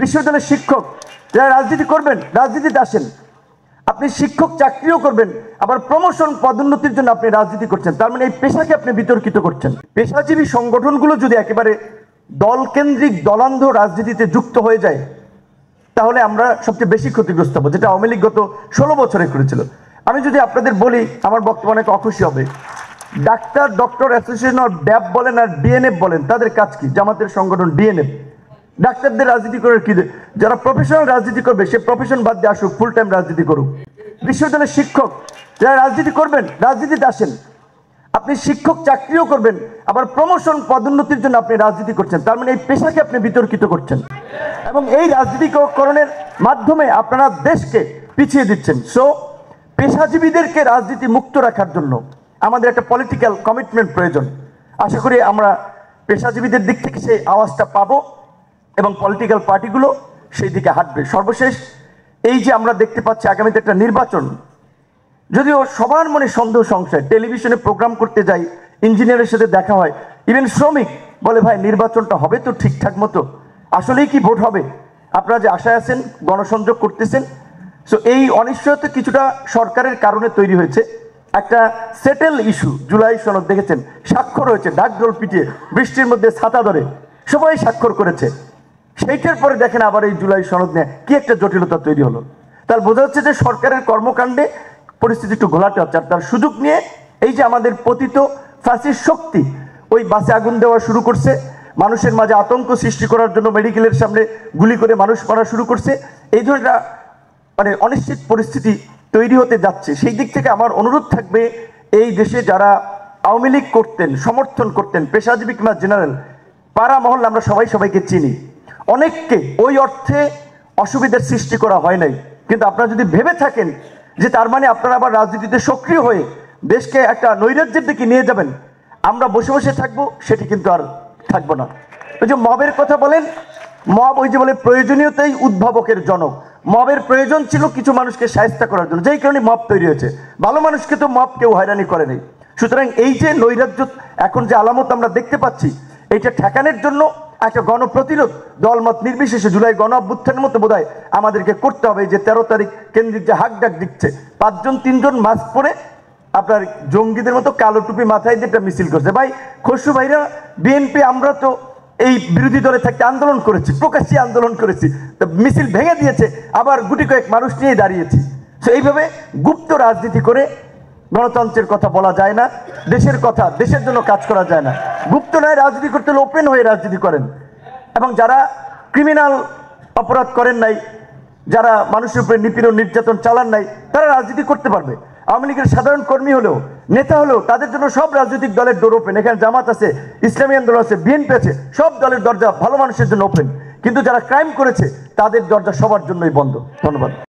বিশ্ববিদ্যালয়ের শিক্ষক যারা রাজনীতি করবেন, রাজনীতিতে আসেন। আপনি শিক্ষক চাকরিও করবেন, আবার প্রমোশন পদোন্নতির জন্য আপনি রাজনীতি করছেন। তার মানে এই পেশাকে আপনি বিতর্কিত করছেন। পেশাজীবী সংগঠনগুলো যদি একেবারে দলকেন্দ্রিক দলান্ধ রাজনীতিতে যুক্ত হয়ে যায়, তাহলে আমরা সবচেয়ে বেশি ক্ষতিগ্রস্ত হবো, যেটা আওয়ামী লীগ গত 16 বছরে করেছিল। আমি যদি আপনাদের বলি, আমার বক্তব্য অনেক অখুশি হবে। ডক্টর অ্যাসোসিয়েশন অর ড্যাব বলেন আর ডিএনএফ বলেন, তাদের কাজ কি? জামাতের সংগঠন ডিএনএফ। ডাক্তারদের রাজনীতি করে কি? যারা প্রফেশনাল রাজনীতি করবে সে প্রফেশন বাদ দিয়ে আসুক, ফুল টাইম রাজনীতি করুক। বিশ্ববিদ্যালয়ের শিক্ষক যারা রাজনীতি করবেন, রাজনীতিতে আসেন। আপনি শিক্ষক চাকরিও করবেন, আবার প্রমোশন পদোন্নতির জন্য আপনি রাজনীতি করছেন। তার মানে এই পেশাকে আপনি বিতর্কিত করছেন এবং এই রাজনীতিকরণের মাধ্যমে আপনারা দেশকে পিছিয়ে দিচ্ছেন। সো পেশাজীবীদেরকে রাজনীতি মুক্ত রাখার জন্য আমাদের একটা পলিটিক্যাল কমিটমেন্ট প্রয়োজন। আশা করি আমরা পেশাজীবীদের দিক থেকে সেই আওয়াজটা পাবো এবং পলিটিক্যাল পার্টিগুলো সেই দিকে হাঁটবে। সর্বশেষ, এই যে আমরা দেখতে পাচ্ছি আগামীতে একটা নির্বাচন, যদিও সবার মনে সন্দেহ সংশয়। টেলিভিশনে প্রোগ্রাম করতে যাই, ইঞ্জিনিয়ারের সাথে দেখা হয়, ইভেন শ্রমিক বলে, ভাই নির্বাচনটা হবে তো ঠিকঠাক মতো? আসলেই কি ভোট হবে? আপনারা যে আশায় আছেন, গণসংযোগ করতেছেন। সো এই অনিশ্চয়তা কিছুটা সরকারের কারণে তৈরি হয়েছে। একটা সেটেল ইস্যু, জুলাই সনদ দেখেছেন, স্বাক্ষর হয়েছে ডাকঢোল পিটিয়ে, বৃষ্টির মধ্যে ছাতা ধরে সবাই স্বাক্ষর করেছে। সেইটার পরে দেখেন আবার এই জুলাই সনদ নিয়ে কি একটা জটিলতা তৈরি হলো। তার বোঝা যাচ্ছে যে সরকারের কর্মকাণ্ডে পরিস্থিতি একটু ঘোলাটে হচ্ছে। আর তার সুযোগ নিয়ে এই যে আমাদের পতিত ফাঁসির শক্তি, ওই বাসে আগুন দেওয়া শুরু করছে, মানুষের মাঝে আতঙ্ক সৃষ্টি করার জন্য মেডিকেলের সামনে গুলি করে মানুষ মারা শুরু করছে। এই ধরনের মানে অনিশ্চিত পরিস্থিতি তৈরি হতে যাচ্ছে। সেই দিক থেকে আমার অনুরোধ থাকবে, এই দেশে যারা আওয়ামী লীগ করতেন, সমর্থন করতেন, পেশাজীবী কিংবা জেনারেল, পাড়া মহল্লা আমরা সবাই সবাইকে চিনি। অনেককে ওই অর্থে অসুবিধার সৃষ্টি করা হয় নাই। কিন্তু আপনারা যদি ভেবে থাকেন যে তার মানে আপনারা আবার রাজনীতিতে সক্রিয় হয়ে দেশকে একটা নৈরাজ্যের দিকে নিয়ে যাবেন, আমরা বসে বসে থাকবো, সেটি কিন্তু আর থাকবো না। ওই যে মবের কথা বলেন, মব ওই যে বলে প্রয়োজনীয়তাই উদ্ভাবকের জনক। মবের প্রয়োজন ছিল কিছু মানুষকে শায়েস্তা করার জন্য, যেই কারণে মব তৈরি হয়েছে। ভালো মানুষকে তো মব কেউ হয়রানি করে নেই। সুতরাং এই যে নৈরাজ্য এখন যে আলামত আমরা দেখতে পাচ্ছি, এইটা ঠেকানোর জন্য একটা গণপ্রতিরোধ দলমত নির্বিশেষে জুলাই গণ অভ্যুত্থানের মতো বোধহয় আমাদেরকে করতে হবে। যে 13 তারিখ কেন্দ্রিক যে হাক ডাক দিচ্ছে, 5 জন 3 জন মাস্ক পরে আপনার জঙ্গিদের মতো কালো টুপি মাথায় দিয়ে একটা মিছিল করছে। ভাই খসরু ভাইরা, বিএনপি আমরা তো এই বিরোধী দলে থাকতে আন্দোলন করেছি, প্রকাশ্যে আন্দোলন করেছি, তো মিছিল ভেঙে দিয়েছে, আবার গুটি কয়েক মানুষ নিয়ে দাঁড়িয়েছি। তো এইভাবে গুপ্ত রাজনীতি করে গণতন্ত্রের কথা বলা যায় না, দেশের কথা, দেশের জন্য কাজ করা যায় না। গুপ্ত নয়, রাজনীতি করতে হলে ওপেন হয়ে রাজনীতি করেন। এবং যারা ক্রিমিনাল অপরাধ করেন নাই, যারা মানুষের উপরে নিপীড়ন নির্যাতন চালান নাই, তারা রাজনীতি করতে পারবে। আওয়ামী লীগের সাধারণ কর্মী হলেও, নেতা হলেও, তাদের জন্য সব রাজনৈতিক দলের ডোর ওপেন। এখানে জামাত আছে, ইসলামী আন্দোলন আছে, বিএনপি আছে, সব দলের দরজা ভালো মানুষের জন্য ওপেন। কিন্তু যারা ক্রাইম করেছে তাদের দরজা সবার জন্যই বন্ধ। ধন্যবাদ।